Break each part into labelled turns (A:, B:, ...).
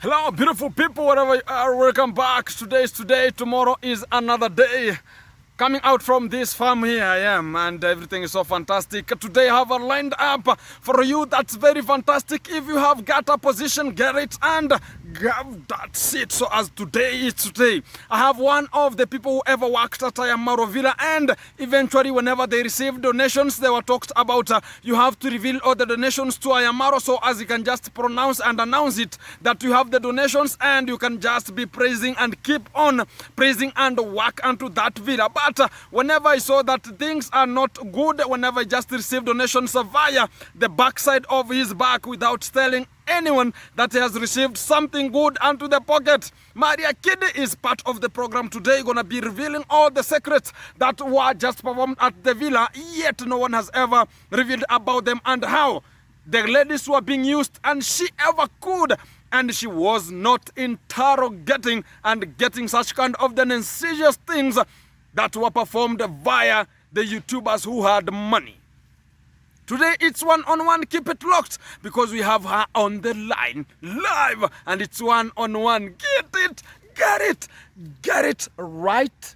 A: Hello, beautiful people, wherever you are, welcome back. Today is today, tomorrow is another day. Coming out from this farm here I am, and everything is so fantastic. Today I have lined up for you that's very fantastic. If you have got a position, get it and grab that seat. So as today is today, I have one of the people who ever worked at Ayamaro Villa, and eventually whenever they received donations, they were talked about you have to reveal all the donations to Ayamaro, so as you can just pronounce and announce it that you have the donations, and you can just be praising and keep on praising and work unto that villa. But whenever I saw that things are not good, whenever I just received donations via the backside of his back without telling anyone that he has received something good onto the pocket, Maria Kiddy is part of the program today, gonna be revealing all the secrets that were just performed at the villa, yet no one has ever revealed about them, and how the ladies were being used and she ever could, and she was not interrogating and getting such kind of the insidious things that were performed via the YouTubers who had money. Today it's one-on-one, keep it locked, because we have her on the line, live, and it's one-on-one. Get it right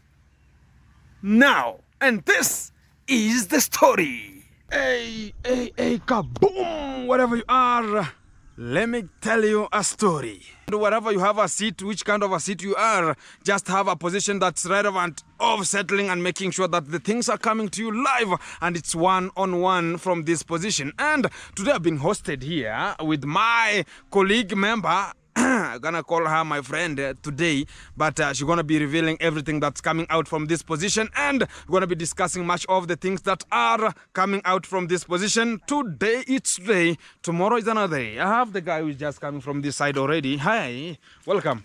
A: now. And this is the story. Hey, kaboom, wherever you are, let me tell you a story. And wherever you have a seat, which kind of a seat you are, just have a position that's relevant of settling and making sure that the things are coming to you live, and it's one-on-one from this position. And today I've been hosted here with my colleague member. I'm gonna call her my friend today, but she's gonna be revealing everything that's coming out from this position, and we're gonna be discussing much of the things that are coming out from this position. Today it's today, tomorrow is another day. I have the guy who's just coming from this side already. Hi, welcome.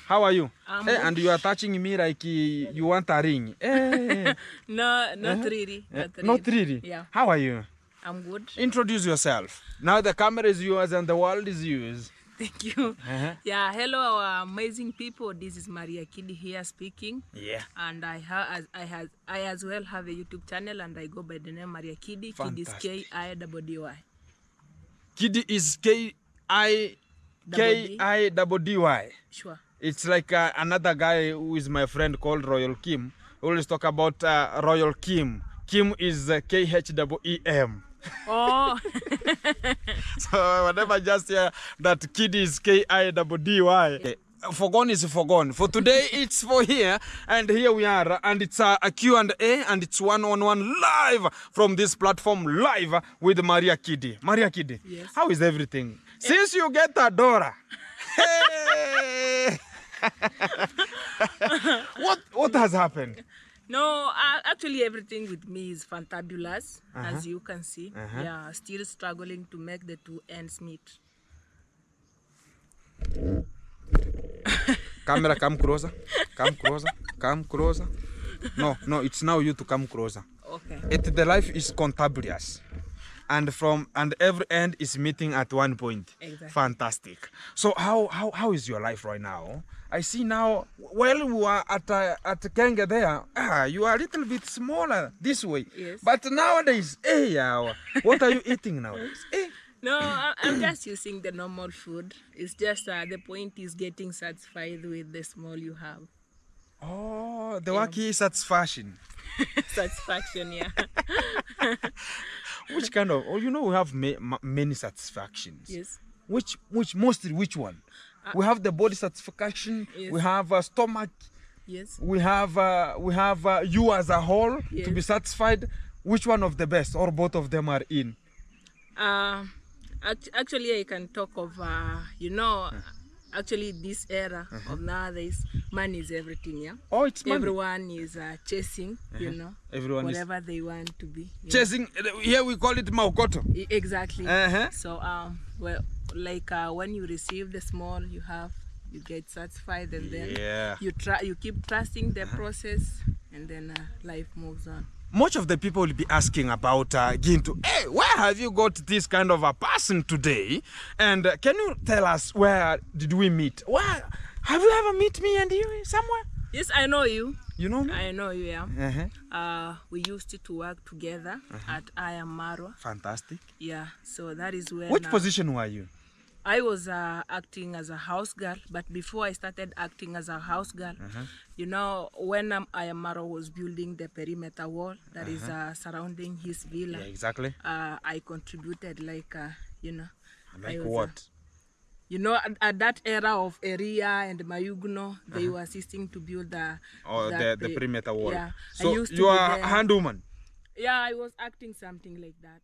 A: How are you? Hey, and you are touching me like you want a ring. Hey.
B: No, not really.
A: Not really?
B: Yeah.
A: How are you?
B: I'm good.
A: Introduce yourself. Now the camera is yours and the world is yours.
B: Thank you. Yeah, hello our amazing people. This is Maria Kiddy here speaking.
A: Yeah.
B: And I as well have a YouTube channel, and I go by the name Maria Kiddy. Kiddy is K-I-D-D-Y.
A: Kiddy is K-I-D-D-Y.
B: Sure.
A: It's like another guy who is my friend called Royal Kim. We always talk about Royal Kim. Kim is K-H-E-E-M.
B: Oh.
A: So whenever I just hear that Kiddy is K-I-D-D-Y, forgone is forgone. For today, it's for here, and here we are, and it's a Q&A, and it's one-on-one live from this platform, live with Maria Kiddy. Maria Kiddy,
B: yes.
A: How is everything? Since you get a Dora, hey! What has happened?
B: No, actually everything with me is fantabulous, as you can see. Yeah, still struggling to make the two ends meet.
A: Camera, come closer. Come closer. Come closer. No, it's now you to come closer.
B: Okay.
A: The life is contabulous. And every end is meeting at one point.
B: Exactly.
A: Fantastic. So how is your life right now? I see now, while we were at Kenge there, you are a little bit smaller this way.
B: Yes.
A: But nowadays, what are you eating nowadays?
B: No, I'm just using the normal food. It's just the point is getting satisfied with the small you have.
A: Oh, the work is satisfaction.
B: Satisfaction, yeah.
A: Which kind of? Oh, we have many satisfactions.
B: Yes.
A: Which one? We have the body satisfaction.
B: Yes.
A: We have stomach.
B: Yes.
A: We have you as a whole,
B: yes,
A: to be satisfied. Which one of the best, or both of them are in?
B: Actually, I can talk of actually this era of nowadays, money is everything. Yeah.
A: Oh, it's money.
B: Everyone is chasing,
A: Everyone
B: whatever they want to be. Yeah.
A: Chasing. Here we call it maukoto.
B: Exactly. So well, like when you receive the small you have, you get satisfied, and then you keep trusting the process, and then life moves on.
A: Much of the people will be asking about Gintu. Hey, where have you got this kind of a person today? And can you tell us, where did we meet? Where have you ever met me and you somewhere?
B: Yes, I know you.
A: You know me?
B: I know you, yeah. We used to work together at Ayamaro.
A: Fantastic.
B: Yeah, so that is where.
A: Which position were you?
B: I was acting as a house girl, but before I started acting as a house girl, you know, when Ayamaro was building the perimeter wall that is surrounding his villa,
A: Yeah, exactly.
B: I contributed like, you know.
A: Like what?
B: You know, at that era of Eria and Mayugno, they were assisting to build the
A: perimeter wall.
B: Yeah.
A: So you are a handwoman?
B: Yeah, I was acting something like that.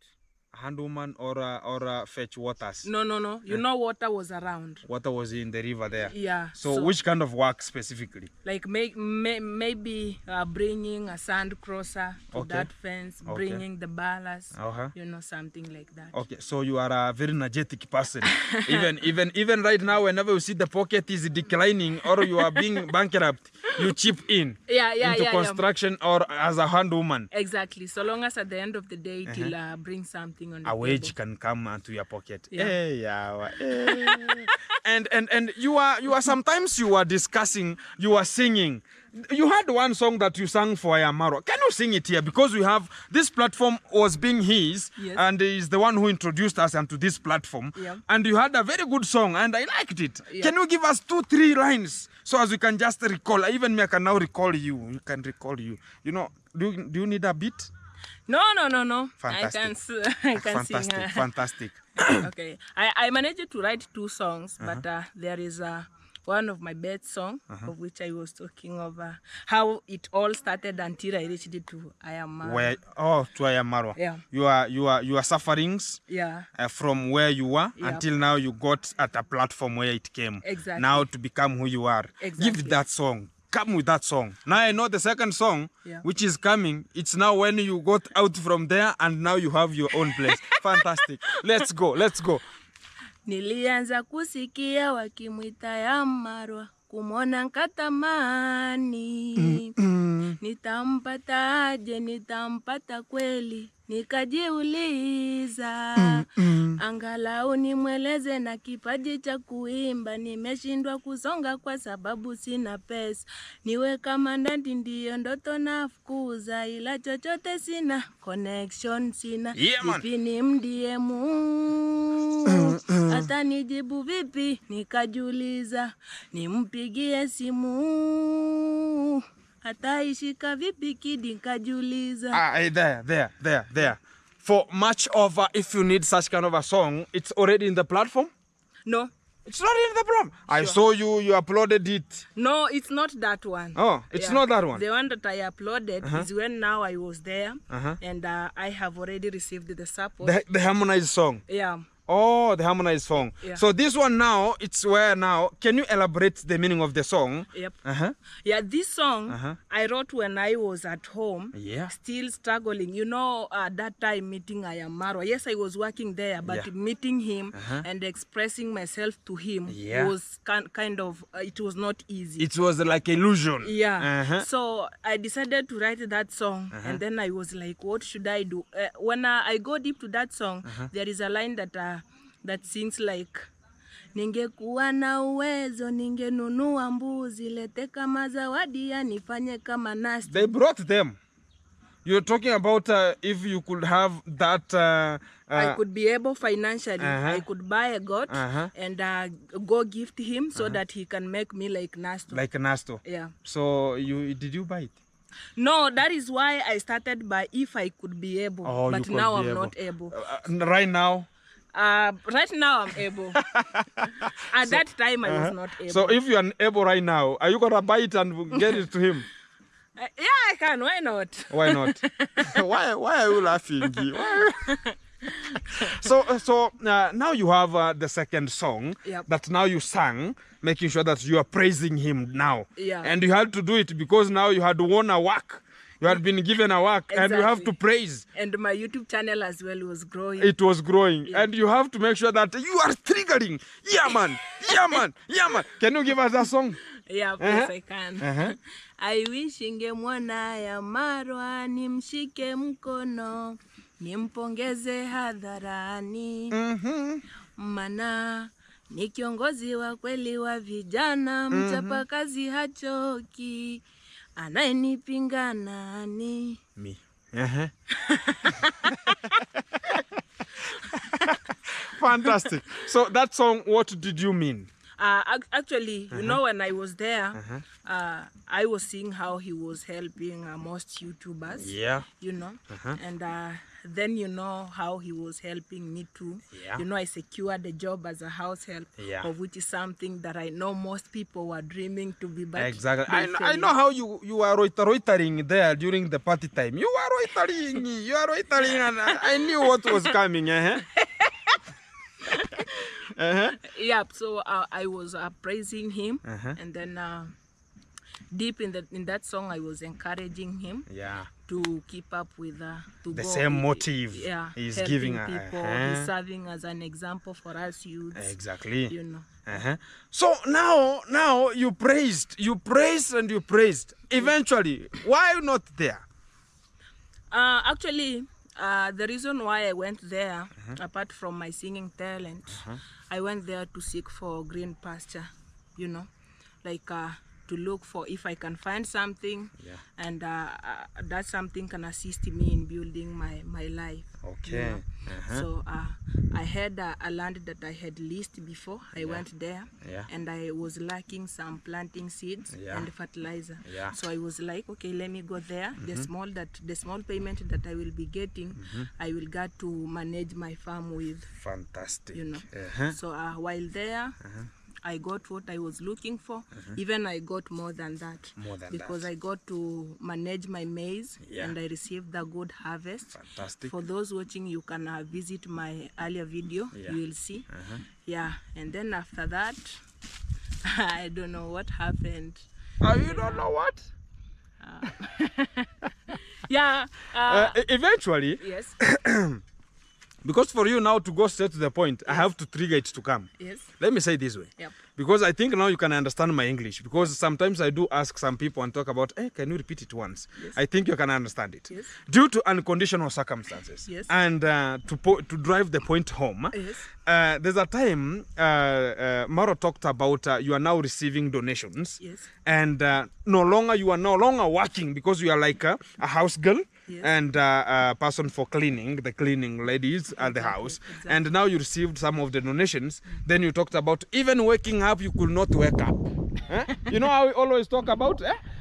A: Handwoman or fetch waters?
B: No. You know, water was around.
A: Water was in the river there?
B: Yeah.
A: So which kind of work specifically?
B: Like maybe bringing a sand crosser to that fence, bringing the ballast, you know, something like that. Okay,
A: so you are a very energetic person. even right now, whenever you see the pocket is declining or you are being bankrupt, you chip in into construction or as a handwoman.
B: Exactly. So long as at the end of the day it will bring something on the
A: a wage can come into your pocket. And you are sometimes you are discussing, you are singing. You had one song that you sang for Ayamaro. Can you sing it here? Because we have this platform was being his, and he's the one who introduced us onto this platform. And you had a very good song, and I liked it. Can you give us 2-3 lines so as we can just recall? Even me, I can now recall you. You can recall you. You know, do you need a beat?
B: No.
A: Fantastic.
B: I can sing.
A: Fantastic.
B: Okay. I managed to write 2 songs, but there is one of my best songs, of which I was talking of how it all started until I reached it to Ayamaro.
A: To Ayamaro.
B: Yeah.
A: Your sufferings from where you were until now you got at a platform where it came.
B: Exactly.
A: Now to become who you are.
B: Exactly.
A: Give that song. Come with that song. Now I know the second song, which is coming. It's now when you got out from there and now you have your own place. Fantastic. Let's go.
B: Nilianza kusikia wakimwita Ayamaro, kumwona nkatamani. Nitampata aje, nitampata kweli, nikajiuliza. Angalau nimweleze na kipaji cha kuimba, nimeshindwa kusonga kwa sababu sina pesa. Niwe kama ndandi ndiyo ndoto nafukuza, ila chochote sina, connection sina. Vipi nimdie hata nijibu vipi, nikajiuliza. Nimpigie simu, hata ishika vipi kidi, nikajiuliza.
A: There. For much of, if you need such kind of a song, it's already in the platform?
B: No.
A: It's not in the platform? Sure. I saw you uploaded it.
B: No, it's not that one.
A: Oh, it's not that one?
B: The one that I uploaded is when now I was there, and I have already received the support.
A: The harmonized song?
B: Yeah.
A: Oh, the harmonized song. Yeah. So this one now, it's where now, can you elaborate the meaning of the song?
B: Yep. Yeah, this song I wrote when I was at home, still struggling. You know, that time meeting Ayamaro. Yes, I was working there, but meeting him and expressing myself to him was kind of, it was not easy.
A: It was like illusion.
B: Yeah. So I decided to write that song, and then I was like, what should I do? When I go deep to that song, there is a line that sings like, ningekuwa na uwezo ningenunua mbuzi, lete kama zawadi nifanye kama nasti.
A: They brought them. You're talking about if you could have that...
B: I could be able financially. I could buy a goat and go gift him so that he can make me like Nasto.
A: Like Nasto.
B: Yeah.
A: So did you buy it?
B: No, that is why I started by if I could be able. But now I'm not able.
A: Right now?
B: Right now I'm able. At that time I was not able.
A: So if you are able right now, are you gonna buy it and get it to him?
B: Yeah, I can. Why not?
A: Why not? Why are you laughing? So now you have the second song that now you sang, making sure that you are praising him now.
B: Yeah.
A: And you had to do it because now you had won a work. You had been given a work and you have to praise.
B: And my YouTube channel as well was growing.
A: It was growing. Yeah. And you have to make sure that you are triggering. Yeah, man. Can you give us a song?
B: Yeah, of course I can. I wish ningemwona Ayamaro, nimshike mkono, nimpongeze hadharani. Mana ni kiongozi wa kweli wa vijana, mchapa kazi hachoki. Anayenipinga nani?
A: Me. Fantastic. So that song, what did you mean?
B: Actually, you know, when I was there, I was seeing how he was helping most YouTubers.
A: Yeah.
B: You know, and then you know how he was helping me too.
A: Yeah.
B: You know, I secured a job as a house help, of which is something that I know most people were dreaming to be. But
A: exactly. I know how you are loitering there during the party time. You are loitering, and I knew what was coming.
B: Yeah, so I was praising him, and then deep in that song I was encouraging him to keep up with
A: the same motive. He's giving
B: people. He's serving as an example for us youths.
A: Exactly.
B: You know.
A: So now you praised. Eventually, why not there?
B: Actually, the reason why I went there, apart from my singing talent, I went there to seek for green pasture, you know, like to look for if I can find something, and that something can assist me in building my life.
A: Okay.
B: You know? So I had a land that I had leased before I went there, and I was lacking some planting seeds and fertilizer. So I was like, okay, let me go there. The small payment that I will be getting, I will get to manage my farm with.
A: Fantastic.
B: You know. So while there, I got what I was looking for. Even I got more than that. Because I got to manage my maize, and I received the good harvest.
A: Fantastic.
B: For those watching, you can visit my earlier video. You will see. And then after that, I don't know what happened.
A: You don't know what? Eventually.
B: Yes.
A: Because for you now to go straight to the point, I have to trigger it to come.
B: Yes.
A: Let me say it this way. Because I think now you can understand my English. Because sometimes I do ask some people and talk about, hey, can you repeat it once? I think you can understand it. Due to unconditional circumstances. And to drive the point home, there's a time Maro talked about you are now receiving donations. And you are no longer working because you are like a house girl. And a person for cleaning, the cleaning ladies at the house. And now you received some of the donations. Then you talked about even waking up, you could not wake up. You know how we always talk about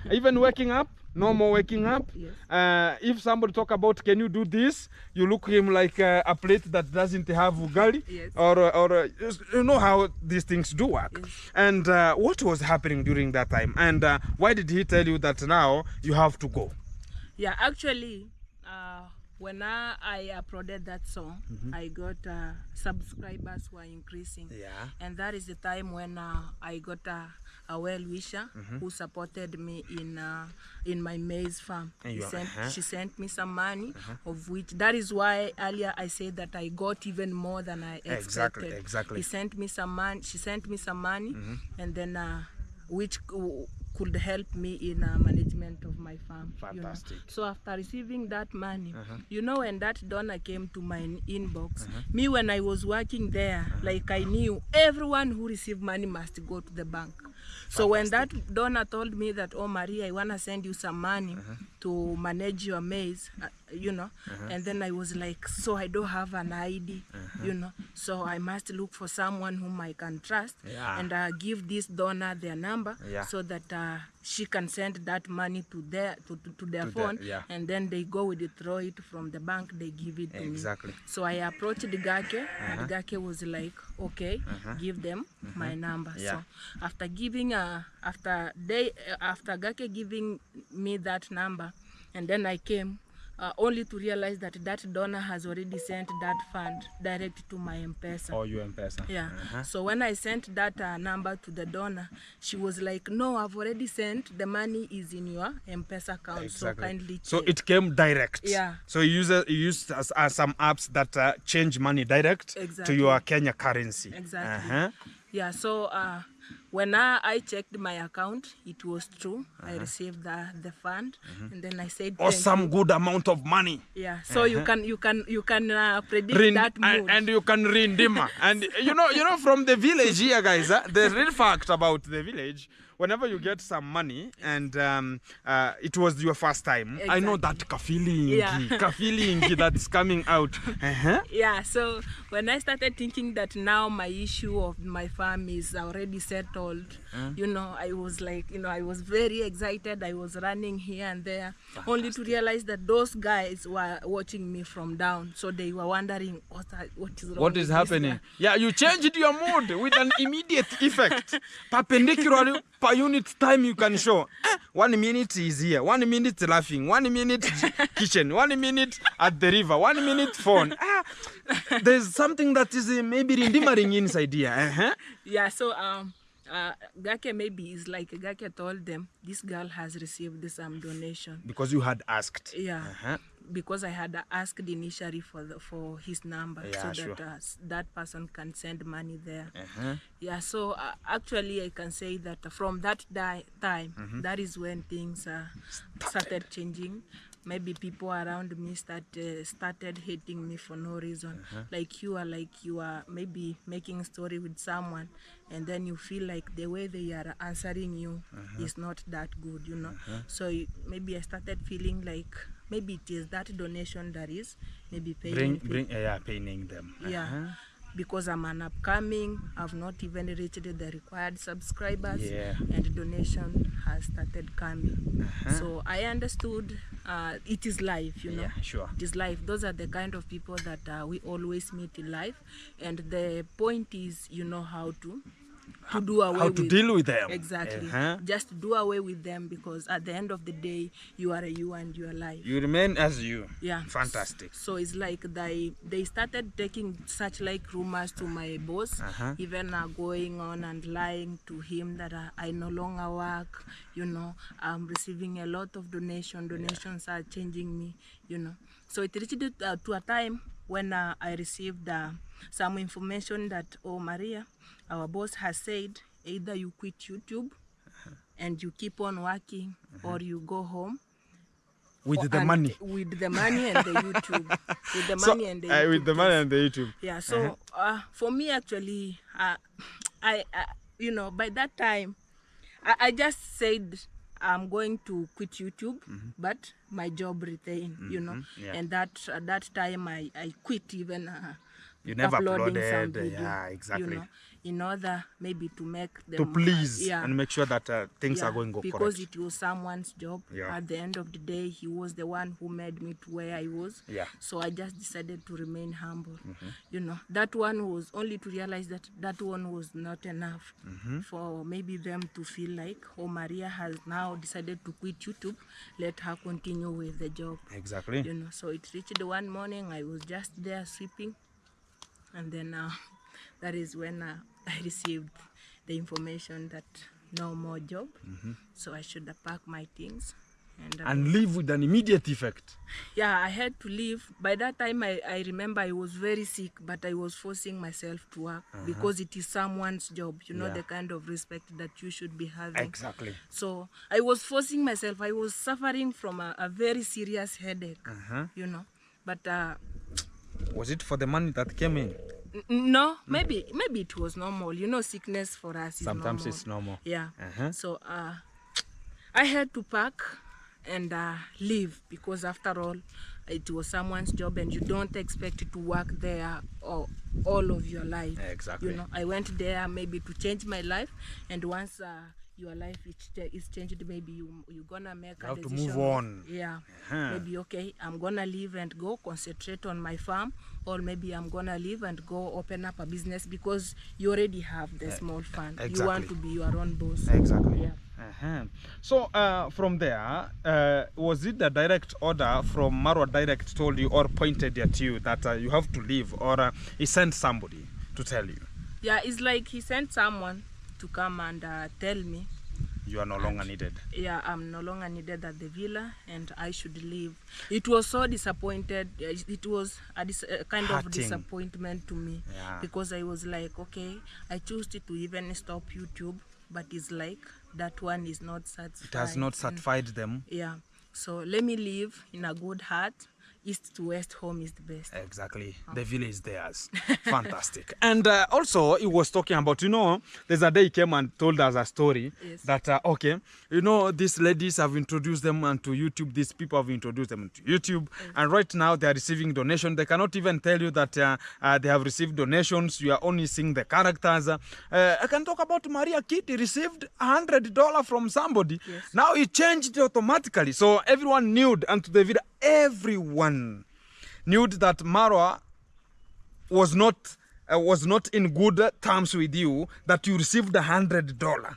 A: even waking up, no more waking up. If somebody talk about, can you do this? You look him like a plate that doesn't have ugali. Or you know how these things do work. And what was happening during that time? And why did he tell you that now you have to go?
B: Yeah, actually, when I uploaded that song, I got subscribers were increasing. And that is the time when I got a well-wisher who supported me in my maize farm. She sent me some money, of which, that is why earlier I said that I got even more than I expected.
A: Exactly.
B: She sent me some money, and then which could help me in management of my farm.
A: Fantastic.
B: You know? So after receiving that money, you know, when that donor came to my inbox, me when I was working there, like I knew everyone who received money must go to the bank. So when that donor told me that, oh Maria, I want to send you some money to manage your maize, you know, and then I was like, so I don't have an ID, you know, so I must look for someone whom I can trust and give this donor their number so that she can send that money to their phone, and then they go withdraw it from the bank, they give it to me. So I approached Gake, and Gake was like, okay, give them my number. So after giving after Gake giving me that number, and then I came only to realize that that donor has already sent that fund direct to my M-Pesa.
A: Oh, your M-Pesa.
B: Yeah. So when I sent that number to the donor, she was like, no, I've already sent. The money is in your M-Pesa account. So kindly check.
A: So it came direct.
B: Yeah.
A: So you used some apps that change money direct to your Kenya currency.
B: Exactly. Yeah. So when I checked my account, it was true. I received the fund, and then I said,
A: awesome, good amount of money.
B: Yeah, so you can predict that mood.
A: And you can redeem. And you know from the village here, guys, the real fact about the village, whenever you get some money and it was your first time, I know that feeling that's coming out.
B: Yeah, so when I started thinking that now my issue of my farm is already settled, I was like, I was very excited. I was running here and there, only to realize that those guys were watching me from down. So they were wondering, what is wrong?
A: What is happening? Yeah, you changed your mood with an immediate effect. Perpendicularly per unit time you can show. 1 minute is here, 1 minute laughing, 1 minute kitchen, 1 minute at the river, 1 minute phone. There's something that is maybe redeeming inside here.
B: Yeah, so Gake maybe is like Gake told them this girl has received some donation
A: because you had asked.
B: Yeah, because I had asked initially for his number, so that that person can send money there. Yeah, so actually I can say that from that time, that is when things started changing. Maybe people around me started hating me for no reason. Like you are maybe making a story with someone, and then you feel like the way they are answering you is not that good, So maybe I started feeling like maybe it is that donation that is maybe paying
A: paying them.
B: Yeah. Because I'm an upcoming, I've not even reached the required subscribers, and donation has started coming. So I understood it is life,
A: Yeah, sure.
B: It is life. Those are the kind of people that we always meet in life, and the point is, how to do away with,
A: deal with them.
B: Exactly. Just do away with them, because at the end of the day, you are you and you are life.
A: You remain as you.
B: Yeah.
A: Fantastic.
B: So it's like they started taking such like rumors to my boss, even going on and lying to him that I no longer work, I'm receiving a lot of donations are changing me, So it reached to a time when I received some information that, oh, Maria, our boss has said either you quit YouTube and you keep on working, or you go home
A: with the money.
B: With the money and the YouTube. With the money and the YouTube.
A: With the money and the YouTube.
B: Yeah, so for me actually, I by that time, I just said I'm going to quit YouTube, but my job retained, and at that time I quit even
A: you never uploaded
B: some video,
A: yeah, exactly.
B: In order maybe to make them
A: to please and make sure that things are going
B: because
A: correct.
B: It was someone's job. At the end of the day, he was the one who made me to where I was. So I just decided to remain humble. That one was only to realize that one was not enough for maybe them to feel like, oh, Maria has now decided to quit YouTube, let her continue with the job.
A: Exactly.
B: So it reached one morning, I was just there sweeping, and then that is when I received the information that no more job, so I should pack my things and
A: leave with an immediate effect.
B: Yeah, I had to leave. By that time, I remember I was very sick, but I was forcing myself to work because it is someone's job, the kind of respect that you should be having.
A: Exactly.
B: So I was forcing myself. I was suffering from a very serious headache, but
A: was it for the money that came in?
B: No, maybe it was normal. Sickness for us is
A: sometimes
B: normal.
A: It's normal.
B: Yeah. So I had to pack and leave, because after all, it was someone's job, and you don't expect to work there all of your life.
A: Exactly.
B: I went there maybe to change my life, and once your life is changed, maybe you're gonna make a decision.
A: You have to move on.
B: Yeah. Maybe, okay, I'm gonna leave and go concentrate on my farm, or maybe I'm gonna leave and go open up a business, because you already have the small fund.
A: Exactly.
B: You want to be your own boss.
A: Exactly.
B: Yeah.
A: So from there, was it the direct order from Marwa Direct told you or pointed at you that you have to leave, or he sent somebody to tell you?
B: Yeah, it's like he sent someone to come and tell me
A: You are no longer needed.
B: Yeah, I'm no longer needed at the villa, and I should leave. It was so disappointed. It was a kind of disappointment to me, because I was like, okay, I chose to even stop YouTube, but it's like that one is not satisfied.
A: It has not satisfied them.
B: Yeah, so let me live in a good heart. East to west, home is the best.
A: Exactly. The villa is theirs. Fantastic. And also, he was talking about, there's a day he came and told us a story that, okay, these ladies have introduced them onto YouTube. These people have introduced them to YouTube. And right now, they are receiving donations. They cannot even tell you that they have received donations. You are only seeing the characters. I can talk about Maria Kitty received $100 from somebody.
B: Yes.
A: Now it changed automatically. So everyone knew, and to the video, everyone knew that Marwa was not in good terms with you, that you received $100.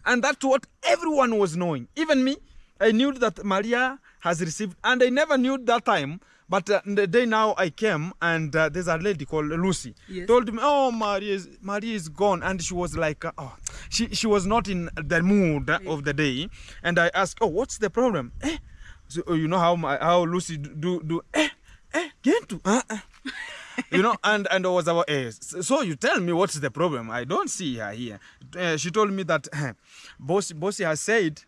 A: And that's what everyone was knowing. Even me, I knew that Maria has received, and I never knew that time. But the day now I came, and there's a lady called Lucy, told me, oh, Maria is gone. And she was like, she was not in the mood of the day. And I asked, oh, what's the problem? So, you know how Lucy do get to and I was about so you tell me what's the problem? I don't see her here. She told me that Bossy has said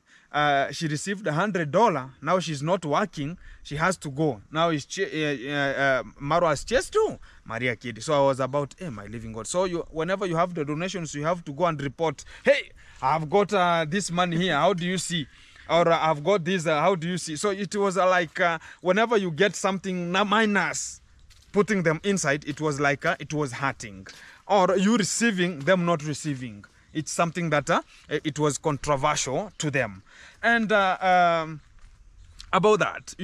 A: she received $100. Now she's not working. She has to go. Now is Marwa's chest too, Maria Kitty. So I was about, my living God. So whenever you have the donations, you have to go and report. Hey, I've got this money here. How do you see? Or I've got this, how do you see? So it was like whenever you get something minus, putting them inside, it was like it was hurting. Or you receiving, them not receiving. It's something that it was controversial to them. And about that,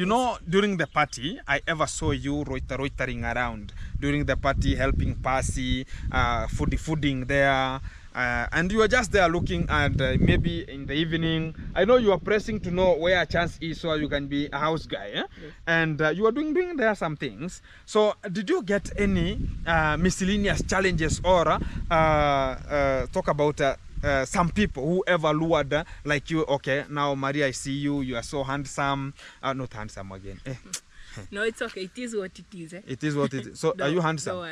A: during the party, I ever saw you loitering around. During the party, helping Percy, fooding there. And you were just there looking, and maybe in the evening, I know you are pressing to know where a chance is so you can be a house guy. Yes. And you are doing there some things. So did you get any miscellaneous challenges, or talk about some people who ever lured like you? Okay, now Maria, I see you. You are so handsome. Not handsome again.
B: No, it's okay. It is what it is.
A: It is what it is. So are you handsome?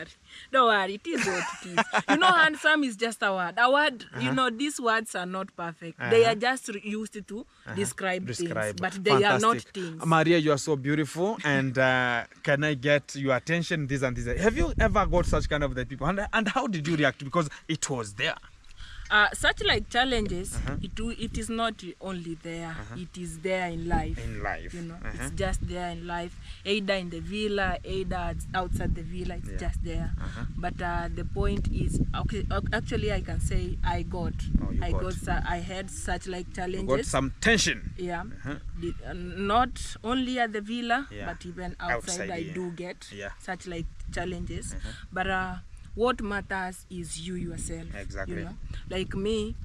B: Don't worry. It is what it is. Handsome is just a word. A word, these words are not perfect. They are just used to describe things, but they are not things.
A: Maria, you are so beautiful. And can I get your attention, this and this? Have you ever got such kind of the people? And how did you react? Because it was there.
B: Such like challenges, it is not only there, it is there in life. It's just there in life, either in the villa, either outside the villa, it's just there. But the point is, okay, actually I can say I had such like challenges.
A: You got some tension.
B: Yeah. Not only at the villa, but even outside I do get such like challenges. But what matters is you yourself.
A: Exactly.
B: Like me,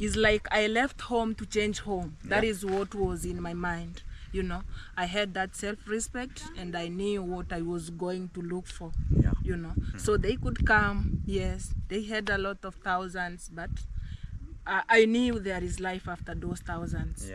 B: it's like I left home to change home. That is what was in my mind. I had that self-respect, and I knew what I was going to look for. So they could come. Yes, they had a lot of thousands, but I knew there is life after those thousands.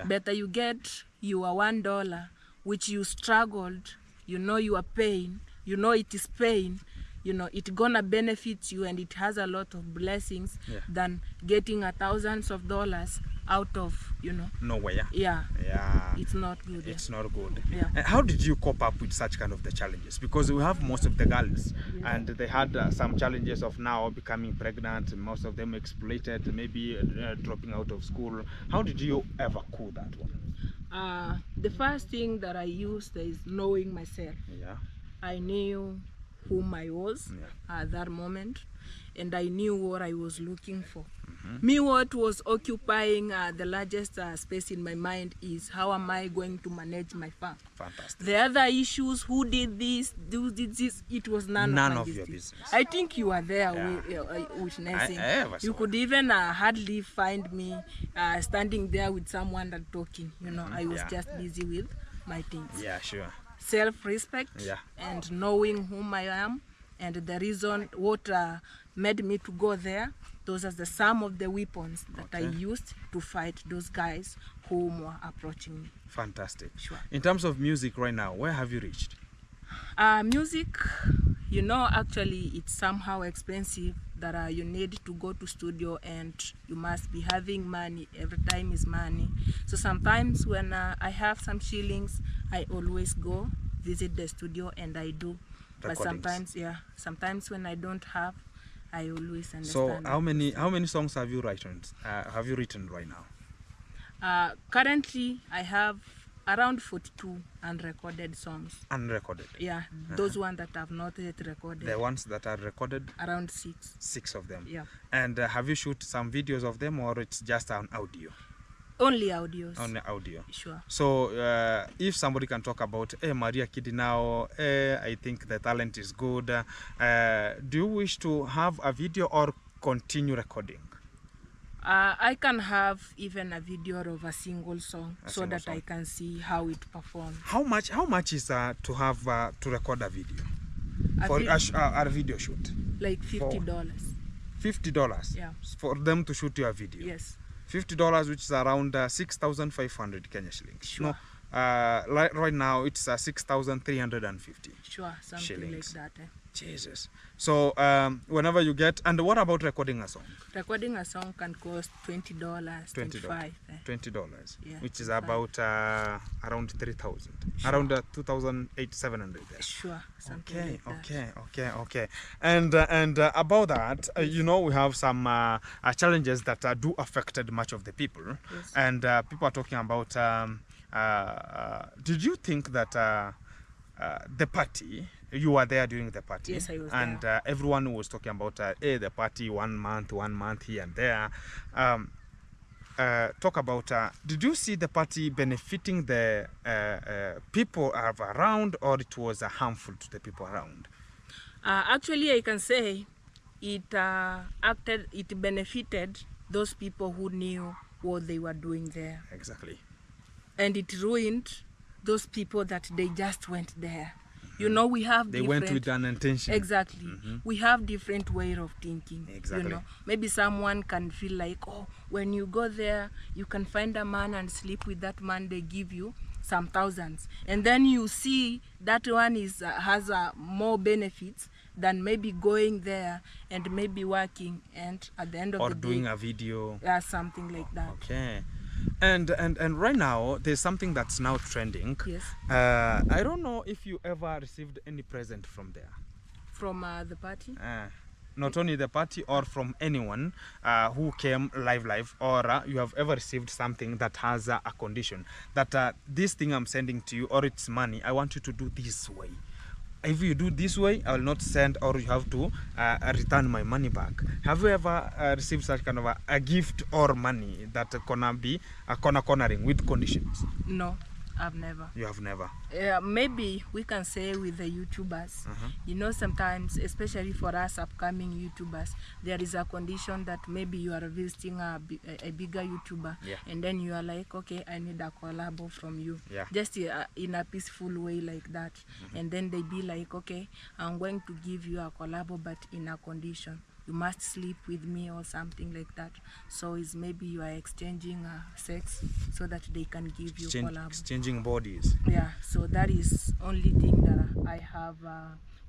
B: Better you get your $1, which you struggled. Your pain. It is pain. It's gonna benefit you, and it has a lot of blessings than getting thousands of dollars out of
A: nowhere.
B: It's not good.
A: It's not good. How did you cope up with such kind of the challenges? Because we have most of the girls, and they had some challenges of now becoming pregnant, most of them exploited, maybe dropping out of school. How did you ever cool that one?
B: The first thing that I used is knowing myself. I knew whom I was at that moment, and I knew what I was looking for. Me, what was occupying the largest space in my mind is how am I going to manage my farm.
A: Fantastic.
B: The other issues, who did this, who did this, it was none of your business. I think you were there witnessing. You could even hardly find me standing there with someone and talking. I was just busy with my things. Self-respect and knowing whom I am, and the reason what made me to go there those are some of the weapons that I used to fight those guys who were approaching me.
A: Fantastic.
B: Sure.
A: In terms of music right now, where have you reached?
B: Music, you know, actually it's somehow expensive that you need to go to studio and you must be having money. Every time is money. So sometimes when I have some shillings, I always go visit the studio and I do. But sometimes when I don't have, I always understand.
A: So how many songs have you written right now?
B: Currently I have around 42 unrecorded songs.
A: Unrecorded?
B: Yeah, those ones that have not yet recorded.
A: The ones that are recorded?
B: Around 6.
A: 6 of them?
B: Yeah.
A: And have you shot some videos of them, or it's just an audio?
B: Only audios.
A: Only audio.
B: Sure.
A: So if somebody can talk about, hey, Maria Kidinao, I think the talent is good. Do you wish to have a video or continue recording?
B: I can have even a video of a single song so that I can see how it performs.
A: How much is to have to record a video? A video shoot?
B: Like $50.
A: $50?
B: Yeah.
A: For them to shoot your video?
B: Yes.
A: $50, which is around 6,500 Kenya shillings.
B: Sure.
A: No, right now it's 6,350.
B: Sure, something
A: shillings.
B: like that.
A: Jesus. So whenever you get, and what about recording a song?
B: Recording a song can cost $20, $25.
A: $20,
B: yeah,
A: which is about around 3,000,
B: sure.
A: Around 2,700.
B: Sure, something like that.
A: Okay. And about that, you know, we have some challenges that do affected much of the people,
B: yes.
A: And people are talking about. Did you think that the party? You were there during the party.
B: Yes, I was
A: and
B: there.
A: Everyone was talking about the party 1 month here and there. Talk about, did you see the party benefiting the people around, or it was harmful to the people around?
B: Actually, I can say it benefited those people who knew what they were doing there.
A: Exactly.
B: And it ruined those people that they just went there. You know, we have
A: they went with an intention.
B: Exactly. We have different way of thinking.
A: Exactly.
B: You know, maybe someone can feel like, oh, when you go there, you can find a man and sleep with that man. They give you some thousands, and then you see that one has more benefits than maybe going there and maybe working, and at the end of the day,
A: or doing a video.
B: Yeah, something like that.
A: Okay. And right now there's something that's now trending.
B: Yes.
A: I don't know if you ever received any present from there.
B: From the party?
A: Not only the party, or from anyone who came live, or you have ever received something that has a condition that this thing I'm sending to you, or it's money, I want you to do this way. If you do this way, I will not send, or you have to return my money back. Have you ever received such kind of a gift or money that gonna be cornering with conditions?
B: No, I've never.
A: You have never?
B: Maybe we can say with the YouTubers, you know, sometimes, especially for us upcoming YouTubers, there is a condition that maybe you are visiting a bigger YouTuber, and then you are like, okay, I need a collab from you, just in a peaceful way like that, and then they be like, okay, I'm going to give you a collab, but in a condition. You must sleep with me or something like that. So it's maybe you are exchanging sex so that they can give you collab.
A: Exchanging bodies.
B: Yeah, so that is only thing that I have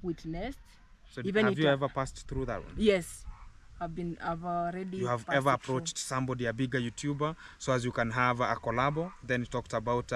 B: witnessed.
A: So have you ever passed through that one?
B: Yes. I've already.
A: You have ever approached somebody, a bigger YouTuber, so as you can have a collab? Then you talked about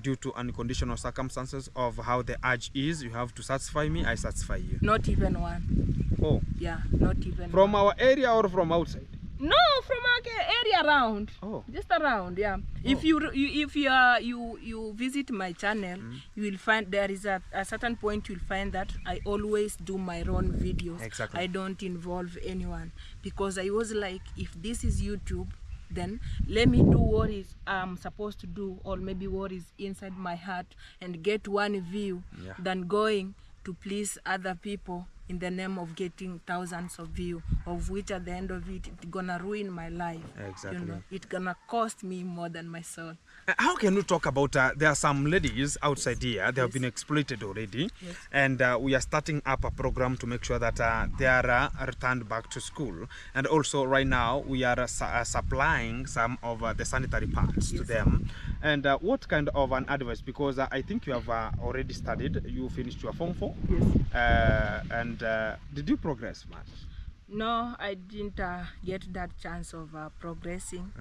A: due to unconditional circumstances of how the urge is, you have to satisfy me, I satisfy you.
B: Not even one.
A: Oh.
B: Yeah, not even
A: from
B: one.
A: Our area or from outside?
B: No, from our area around.
A: Oh. Just
B: around, yeah. Oh. If you visit my channel, you will find there is a certain point you'll find that I always do my own videos.
A: Exactly.
B: I don't involve anyone, because I was like, if this is YouTube, then let me do what is I'm supposed to do, or maybe what is inside my heart, and get one view than going to please other people in the name of getting thousands of views, of which at the end of it, it's gonna ruin my life.
A: Exactly.
B: You know, it's gonna cost me more than my soul.
A: How can we talk about, there are some ladies outside here, they have been exploited already, and we are starting up a program to make sure that they are returned back to school. And also right now, we are supplying some of the sanitary pads to them. And what kind of an advice, because I think you have already studied, you finished your Form 4?
B: Yes.
A: And did you progress much?
B: No, I didn't get that chance of progressing.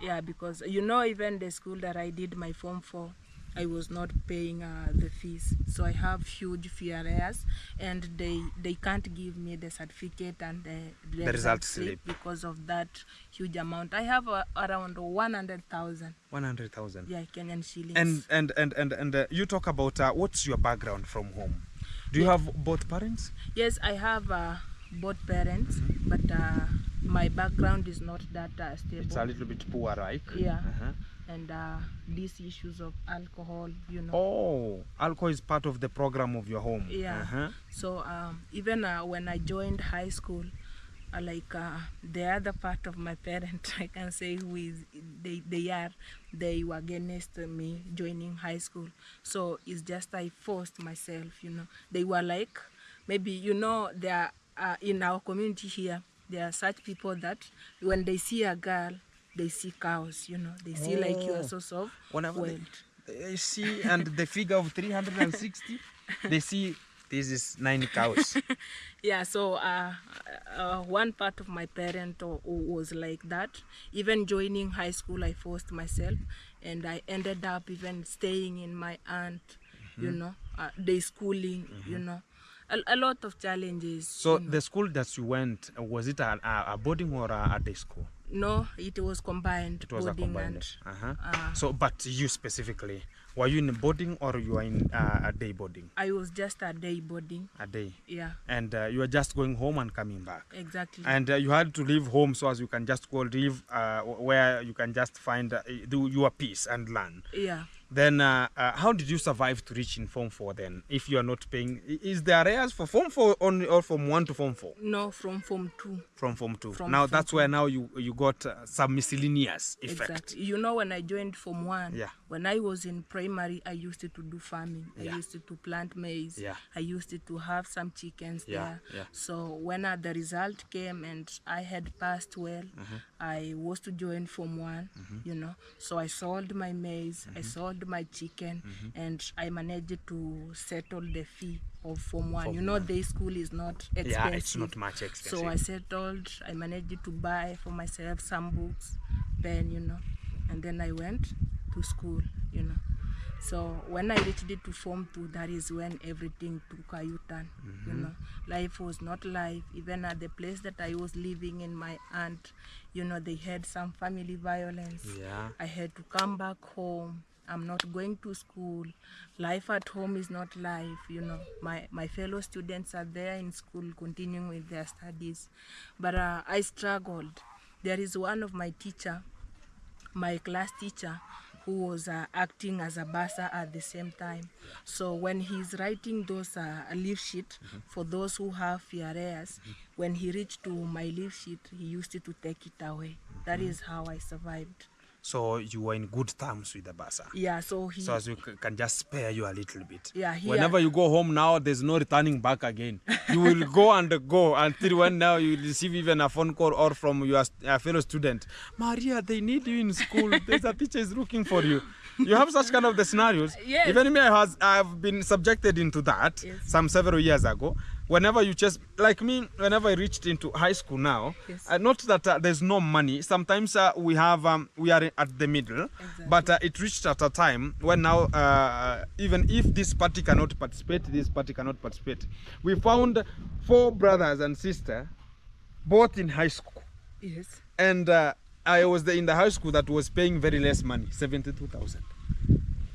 B: Yeah, because you know, even the school that I did my Form 4, I was not paying the fees. So I have huge fee arrears, and they can't give me the certificate and the result slip because of that huge amount. I have around 100,000.
A: 100,000?
B: Yeah, Kenyan shillings.
A: And you talk about what's your background from home? Do you have both parents?
B: Yes, I have both parents, but my background is not that stable.
A: It's a little bit poor, right?
B: Yeah. And these issues of alcohol, you know.
A: Oh, alcohol is part of the program of your home.
B: Yeah. So even when I joined high school, the other part of my parents, I can say, who is they were against me joining high school. So it's just I forced myself, you know. They were like, maybe, you know, there in our community here, there are such people that when they see a girl, they see cows, you know. They see like you are source of wealth.
A: They see, and the figure of 360, they see this is 9 cows.
B: Yeah, so one part of my parent was like that. Even joining high school, I forced myself, and I ended up even staying in my aunt, you know, day schooling, you know. A lot of challenges.
A: So the school that you went, was it a boarding or a day school?
B: No, it was combined.
A: It was a combined. So, but you specifically, were you in boarding or you were in a day boarding?
B: I was just a day boarding.
A: A day?
B: Yeah.
A: And you were just going home and coming back?
B: Exactly.
A: And you had to leave home so as you can just go live where you can just find do your peace and learn.
B: Yeah.
A: Then how did you survive to reach in Form 4 then, if you are not paying? Is there arrears for Form 4 only or from 1 to Form 4?
B: No, from Form 2.
A: From Form 2. Now that's where now you got some miscellaneous effect.
B: Exactly. You know, when I joined Form 1,
A: yeah.
B: when I was in primary, I used to do farming. I used to plant maize.
A: Yeah.
B: I used to have some chickens there.
A: Yeah.
B: So when the result came and I had passed well, I was to join Form 1, you know. So I sold my maize, I sold my chicken, and I managed to settle the fee of Form 1. You know, day school is not expensive.
A: Yeah, it's not much expensive.
B: So I settled, I managed to buy for myself some books, pen, you know, and then I went to school, you know. So when I reached it to Form 2, that is when everything took a U-turn, you know. Life was not life. Even at the place that I was living in my aunt, you know, they had some family violence.
A: Yeah.
B: I had to come back home. I'm not going to school. Life at home is not life, you know. My fellow students are there in school continuing with their studies. But I struggled. There is one of my teacher, my class teacher, who was acting as a bursar at the same time. So when he's writing those leave sheet for those who have arrears, when he reached to my leave sheet, he used to take it away. That is how I survived.
A: So you were in good terms with the bursar.
B: Yeah, so
A: as you can just spare you a little bit.
B: Yeah.
A: Whenever you go home now, there's no returning back again. You will go and go until when now you receive even a phone call or from your fellow student. Maria, they need you in school. There's a teacher is looking for you. You have such kind of the scenarios.
B: Yes.
A: Even me, I've been subjected into that some several years ago. Whenever you just, like me, whenever I reached into high school now, not that there's no money. Sometimes we are at the middle, but it reached at a time when now, even if this party cannot participate, this party cannot participate. We found 4 brothers and sisters, both in high school.
B: Yes.
A: And I was in the high school that was paying very less money, 72,000.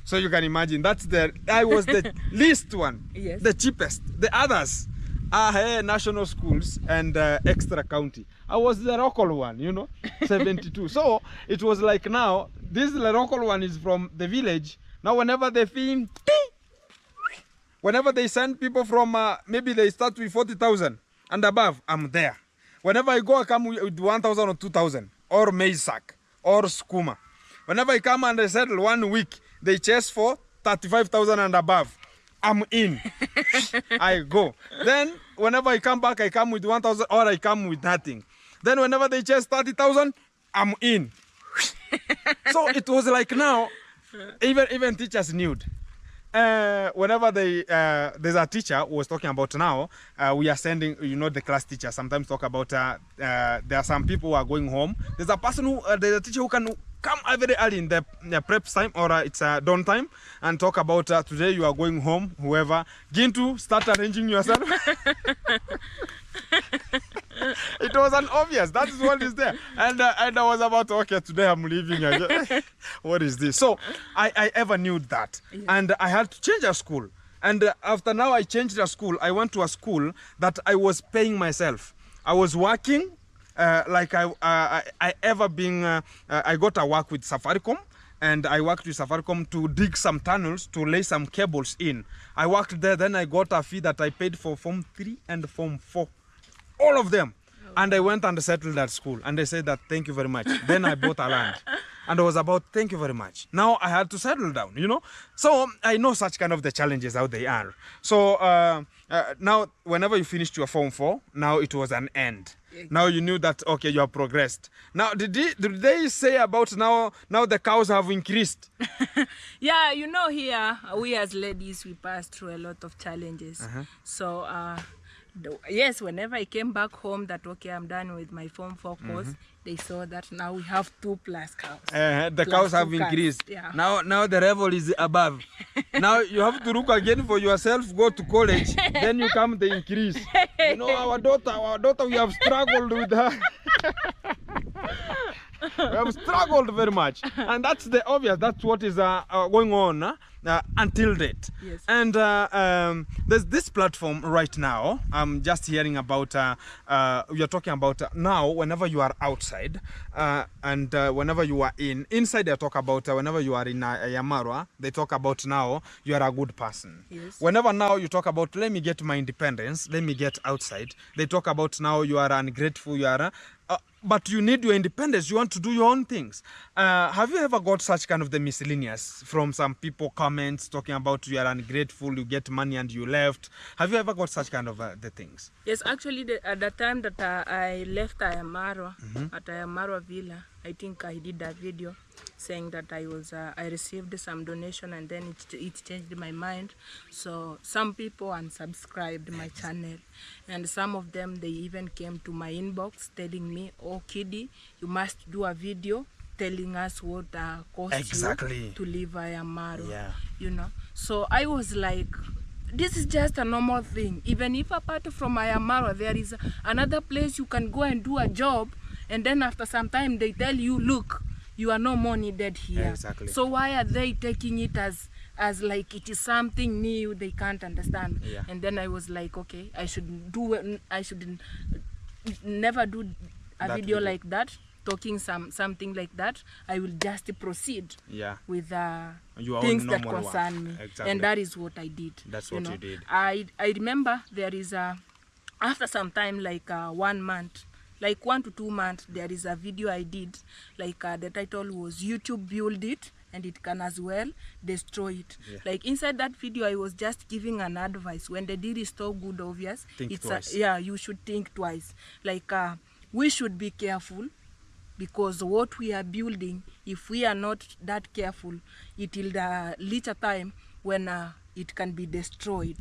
A: So you can imagine, I was the least one, the cheapest. The others are national schools and extra county. I was the local one, you know, 72. So it was like now, this local one is from the village. Now whenever they feel, Whenever they send people from, maybe they start with 40,000 and above, I'm there. Whenever I go, I come with 1,000 or 2,000, or maize sack, or skuma. Whenever I come and I settle 1 week, they chase for 35,000 and above. I'm in. I go. Then whenever I come back, I come with 1,000 or I come with nothing. Then whenever they chase 30,000, I'm in. So it was like now, even teachers knew. Whenever there's a teacher who was talking about now, we are sending, the class teacher sometimes talk about, there are some people who are going home. There's a person there's a teacher who can come very early in the prep time, or it's dawn time, and talk about today you are going home, whoever. Gintu, start arranging yourself. It was an obvious, that is what is there. And I was about, okay, today I'm leaving. What is this? So I ever knew that. Yeah. And I had to change a school. And after now I changed a school, I went to a school that I was paying myself. I was working like I ever been, I got a work with Safaricom. And I worked with Safaricom to dig some tunnels, to lay some cables in. I worked there, then I got a fee that I paid for Form 3 and Form 4. All of them. Oh. And I went and settled at school. And they said that, thank you very much. Then I bought a land. And it was about, thank you very much. Now I had to settle down, So I know such kind of the challenges how they are. So now, whenever you finished your Form 4, now it was an end. Now you knew that, okay, you have progressed. Now, did they say about now the cows have increased?
B: Yeah, here, we as ladies, we pass through a lot of challenges. So, yes, whenever I came back home that, okay, I'm done with my Form 4 course, they saw that now we have 2+ cows.
A: The cows have increased. Yeah. Now the level is above. Now you have to look again for yourself, go to college, then you come the increase. Our daughter, we have struggled with her. We have struggled very much, and that's the obvious. That's what is going on until date. Yes. And there's this platform right now. I'm just hearing about. You're talking about now. Whenever you are outside, and whenever you are inside, they talk about. Whenever you are in Yamarwa, they talk about now you are a good person. Yes. Whenever now you talk about let me get my independence, let me get outside, they talk about now you are ungrateful. You are. But you need your independence. You want to do your own things. Have you ever got such kind of the miscellaneous from some people comments talking about you are ungrateful, you get money and you left? Have you ever got such kind of the things?
B: Yes, actually, at the time that I left Ayamarwa, at Ayamarwa Villa, I think I did a video saying that I received some donation and then it changed my mind. So some people unsubscribed my channel, and some of them, they even came to my inbox telling me, oh Kiddy, you must do a video telling us what cost you to leave Ayamarwa. Yeah. So I was like, this is just a normal thing. Even if apart from Ayamarwa, there is another place you can go and do a job, and then after some time they tell you, look, you are no more needed here. Exactly. So why are they taking it as like it is something new they can't understand? Yeah. And then I was like, okay, I should never do a video like that, talking something like that. I will just proceed with things that concern me. Exactly. And that is what I did. That's what you did. I remember there is after some time, like 1 month, like 1 to 2 months, there is a video I did, like the title was YouTube Build It and It Can As Well Destroy It. Yeah. Like inside that video, I was just giving an advice. When the deal is so good, obvious, think twice. You should think twice. Like we should be careful, because what we are building, if we are not that careful, it will reach a time when it can be destroyed.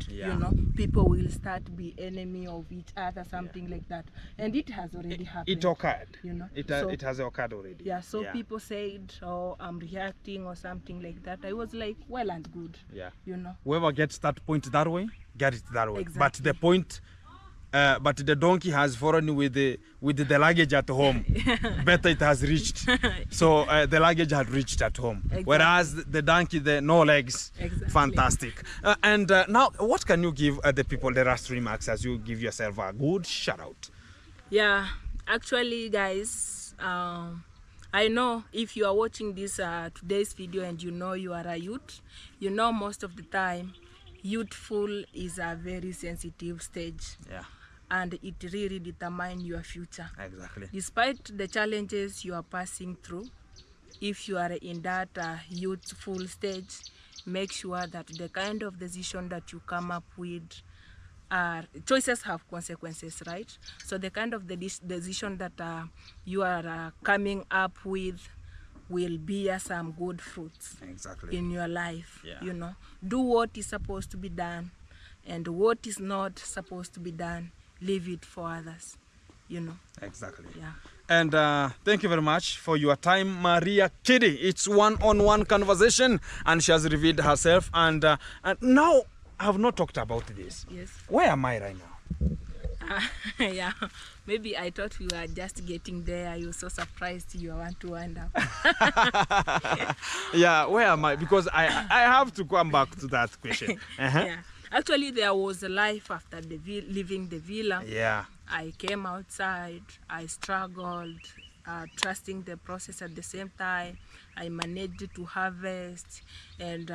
B: People will start be enemy of each other, something like that, and it has already happened. It occurred. It has occurred already. Yeah. So people said, "Oh, I'm reacting" or something like that. I was like, well and good. Yeah. Whoever gets that point that way, get it that way. Exactly. But the point. But the donkey has fallen with the luggage at home. Better it has reached. So the luggage had reached at home. Exactly. Whereas the donkey, no legs. Exactly. Fantastic. And now, what can you give the people, the last remarks, as you give yourself a good shout out? Yeah, actually, guys, I know if you are watching this today's video and you are a youth, most of the time youthful is a very sensitive stage.
A: Yeah.
B: And it really determines your future.
A: Exactly.
B: Despite the challenges you are passing through, if you are in that youthful stage, make sure that the kind of decision that you come up with, choices have consequences, right? So the kind of the decision that you are coming up with will bear some good fruits in your life. You know, do what is supposed to be done, and what is not supposed to be done, leave it for others. You know.
A: Exactly.
B: Yeah.
A: And thank you very much for your time, Maria Kiddy. It's one-on-one conversation, and she has revealed herself. And now I have not talked about this.
B: Yes.
A: Where am I right now?
B: Yeah, maybe I thought we were just getting there. You were so surprised you want to wind up.
A: Yeah, where am I? Because I have to come back to that question.
B: Yeah, actually there was a life after leaving the villa.
A: Yeah.
B: I came outside, I struggled, trusting the process at the same time. I managed to harvest, and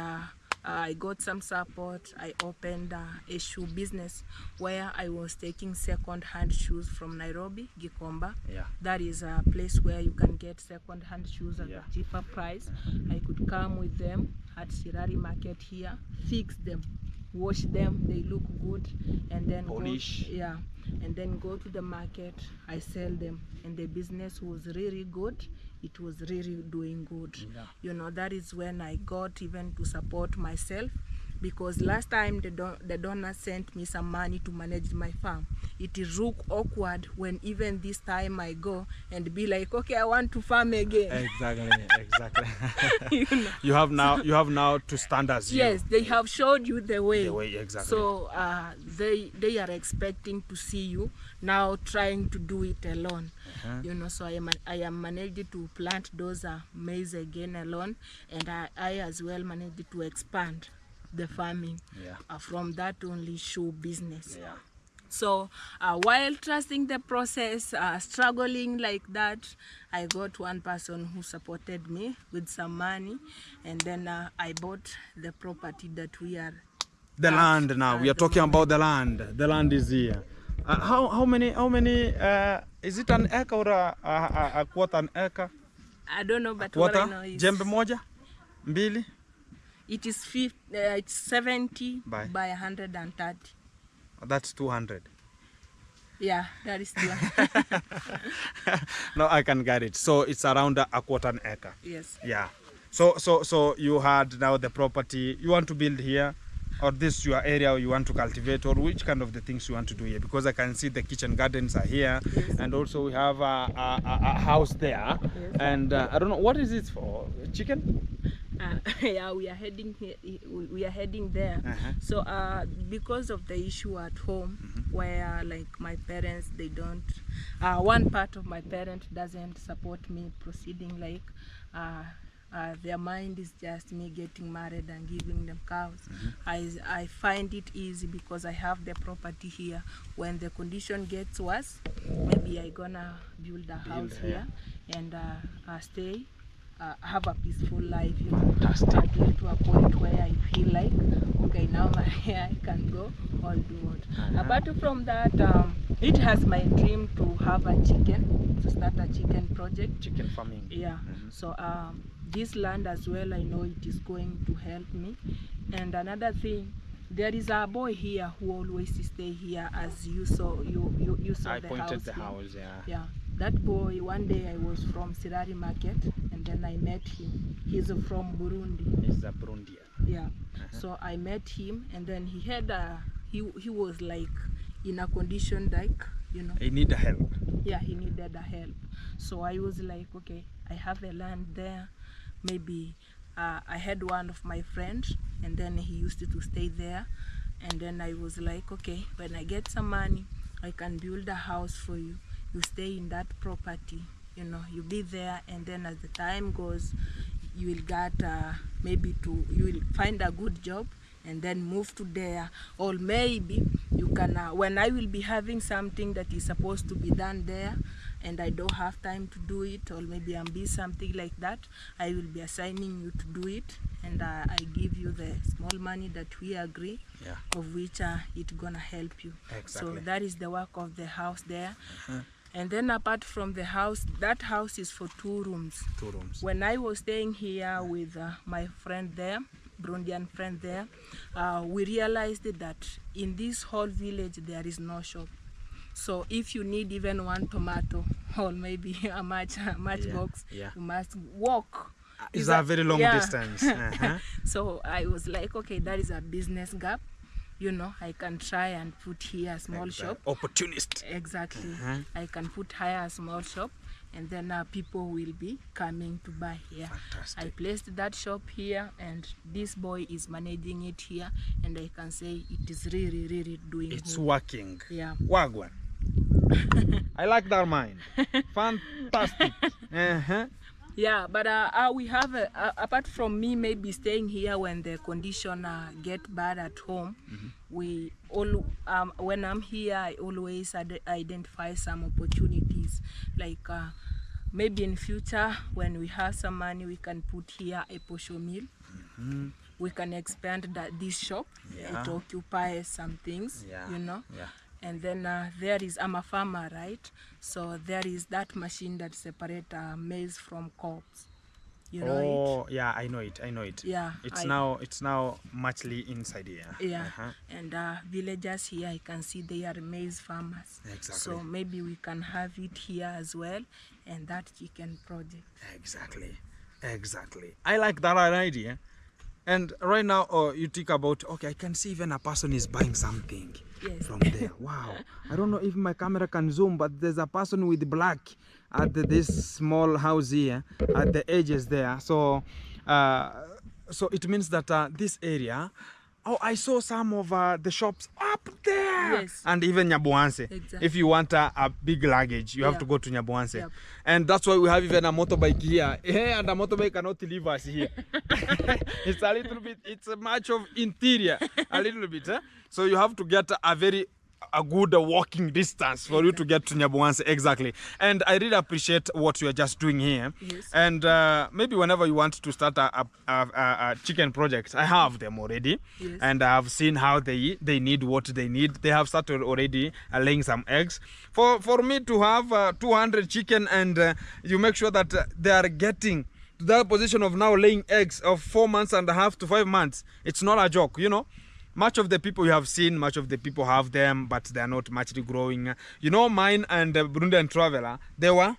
B: I got some support. I opened a shoe business where I was taking second-hand shoes from Nairobi, Gikomba.
A: Yeah.
B: That is a place where you can get second-hand shoes at a cheaper price. I could come with them at Sirari Market here, fix them, wash them, they look good, and then
A: polish.
B: And then go to the market. I sell them, and the business was really good. It was really doing good. Yeah. You know, that is when I got even to support myself, because last time the donor sent me some money to manage my farm. It look awkward when even this time I go and be like, okay, I want to farm again.
A: Exactly. You know? You have now to stand as you.
B: Yes, they have showed you the way.
A: The way, exactly.
B: So they are expecting to see you now trying to do it alone. You know, so I am managed to plant those maize again alone, and I as well managed to expand the farming from that only shoe business.
A: Yeah.
B: So while trusting the process, struggling like that, I got one person who supported me with some money, and then I bought the property that we are.
A: The land now. We are talking about the land. The land is here. How many? Is it an acre or a quarter an acre?
B: I don't know, but what I know is.
A: Jembe moja, mbili.
B: It is it's 70 by 130.
A: That's 200.
B: Yeah, that is 200.
A: No, I can get it. So it's around a quarter an acre.
B: Yes.
A: Yeah. So you had now the property you want to build here, or this your area you want to cultivate, or which kind of the things you want to do here? Because I can see the kitchen gardens are here, and also we have a house there, and I don't know what is it for, chicken.
B: Yeah, we are heading here. We are heading there. So because of the issue at home, where like my parents, they don't. One part of my parent doesn't support me proceeding. Like their mind is just me getting married and giving them cows. I find it easy because I have the property here. When the condition gets worse, maybe I gonna build a house here and stay. Have a peaceful life, you know, until to a point where I feel like, okay, now I can go or do what. Apart from that, it has my dream to have a chicken, to start a chicken project.
A: Chicken farming.
B: Yeah. So this land as well, I know it is going to help me. And another thing, there is a boy here who always stay here, as you saw. You saw the house. I pointed the house. Yeah. That boy, one day I was from Sirari Market, and then I met him. He's from Burundi.
A: He's a Burundian.
B: Yeah. So I met him, and then he had he was like in a condition like, you know.
A: He needed help.
B: Yeah, he needed help. So I was like, okay, I have a land there. Maybe I had one of my friends, and then he used to stay there. And then I was like, okay, when I get some money, I can build a house for you. You stay in that property, you know, you be there, and then as the time goes, you will get you will find a good job and then move to there. Or maybe you can, when I will be having something that is supposed to be done there, and I don't have time to do it, or maybe I'm busy, something like that, I will be assigning you to do it, and I give you the small money that we agree, of which it's gonna help you.
A: Exactly.
B: So that is the work of the house there. And then apart from the house, that house is for 2 rooms.
A: 2 rooms.
B: When I was staying here with my friend there, Burundian friend there, we realized that in this whole village there is no shop. So if you need even 1 tomato or maybe a matchbox, you must walk.
A: It's a very long distance.
B: So I was like, okay, that is a business gap. You know, I can try and put here a small shop.
A: Opportunist.
B: Exactly. I can put here a small shop, and then people will be coming to buy here.
A: Fantastic.
B: I placed that shop here, and this boy is managing it here, and I can say it is really, really doing
A: It's
B: good.
A: working.
B: Yeah.
A: Wagwan. I like that mind. Fantastic.
B: Yeah, but we have, apart from me maybe staying here when the condition get bad at home, we all, when I'm here, I always identify some opportunities. Like maybe in future, when we have some money, we can put here a posho mill. We can expand this shop to occupy some things, you know. And then there is, I'm a farmer, right? So there is that machine that separates maize from cobs. You know it?
A: Yeah, I know it.
B: Yeah.
A: It's now muchly inside here.
B: Yeah. And villagers here, I can see they are maize farmers.
A: Exactly.
B: So maybe we can have it here as well, and that chicken project.
A: Exactly. I like that idea. And right now, you think about, okay, I can see even a person is buying something from there. Wow. I don't know if my camera can zoom, but there's a person with black at this small house here, at the edges there. So, so it means that this area, I saw some of the shops up there.
B: Yes.
A: And even Nyabohanse.
B: Exactly.
A: If you want a big luggage, you have to go to Nyabohanse.
B: Yep.
A: And that's why we have even a motorbike here. And a motorbike cannot leave us here. It's a little bit, it's a much of interior, a little bit. So you have to get a good walking distance for you to get to Nyabohanse. Exactly. And I really appreciate what you are just doing here.
B: Yes.
A: And maybe whenever you want to start a chicken project, I have them already.
B: Yes.
A: And I have seen how they need what they need. They have started already laying some eggs. For me to have 200 chicken, and you make sure that they are getting to that position of now laying eggs of 4 months and a half to 5 months, it's not a joke, you know. Much of the people you have seen, much of the people have them, but they are not muchly growing. You know, mine and Burundian Traveler, they were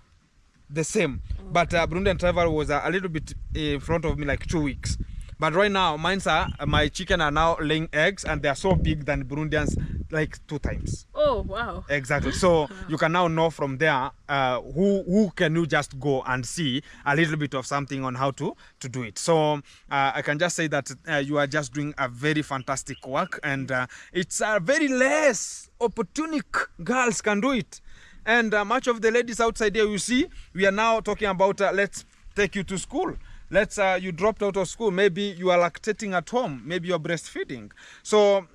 A: the same. But Burundian Traveler was a little bit in front of me, like 2 weeks. But right now, my chicken are now laying eggs, and they are so big than Burundians, like 2 times.
B: Oh, wow.
A: Exactly. So you can now know from there who can you just go and see a little bit of something on how to do it. So I can just say that you are just doing a very fantastic work, and it's a very less opportunic girls can do it. And much of the ladies outside here, you see, we are now talking about let's take you to school. Let's you dropped out of school, maybe you are lactating at home, maybe you're breastfeeding. So